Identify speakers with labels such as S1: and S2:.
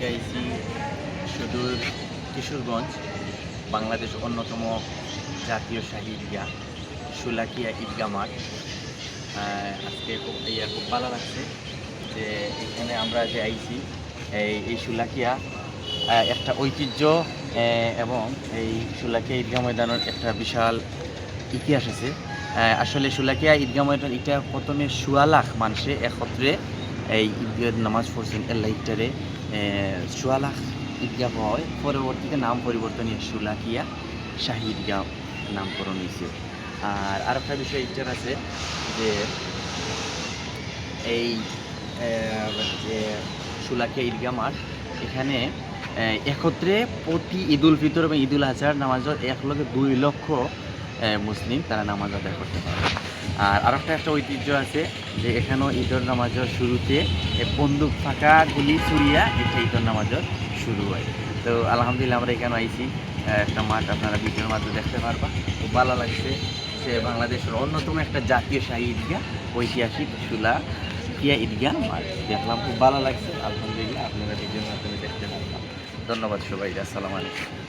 S1: আইছি সুদূর কিশোরগঞ্জ, বাংলাদেশ অন্যতম জাতীয় শাহী ঈদগাহ শোলাকিয়া ঈদগাহ মাঠ। আজকে খুব ভালো লাগছে যে এখানে আমরা যে আইছি এই শোলাকিয়া একটা ঐতিহ্য এবং এই শোলাকিয়া ঈদগাহ ময়দানের একটা বিশাল ইতিহাস আছে। আসলে শোলাকিয়া ঈদগাহ ময়দান এটা প্রথমে ১৬ লাখ মানুষে একত্রে এই ঈদগাহ নামাজ পড়ছেন। এলাইটারে ১৬ লাখ ঈদগাহ হয়, পরবর্তীতে নাম পরিবর্তন শোলাকিয়া শাহী ঈদগাহ নামকরণ হয়েছে। আর আরেকটা বিষয় এটার আছে যে এই যে শোলাকিয়া ঈদগাহ মাঠ, এখানে একত্রে প্রতি ঈদুল ফিতর এবং ঈদুল আজহার নামাজের একলগে ২ লক্ষ মুসলিম তারা নামাজ আদায় করতে পারে। আর আরেকটা একটা ঐতিহ্য আছে যে এখানেও ঈদের নামাজের শুরুতে বন্দুক ফাঁকা গুলি ছুড়িয়া এটা ঈদের নামাজের শুরু হয়। তো আলহামদুলিল্লাহ আমরা এখানে আইছি, একটা মাঠ আপনারা ভিডিওর মাধ্যমে দেখতে পারবা। খুব ভালো লাগছে যে বাংলাদেশের অন্যতম একটা জাতীয় শাহী ঈদগাহ, ঐতিহাসিক শোলাকিয়া ঈদগাহ মাঠ দেখলাম, খুব ভালো লাগছে। আলহামদুলিল্লাহ আপনারা ভিডিওর মাধ্যমে দেখতে পারলাম। ধন্যবাদ সবাই, আসসালামু আলাইকুম।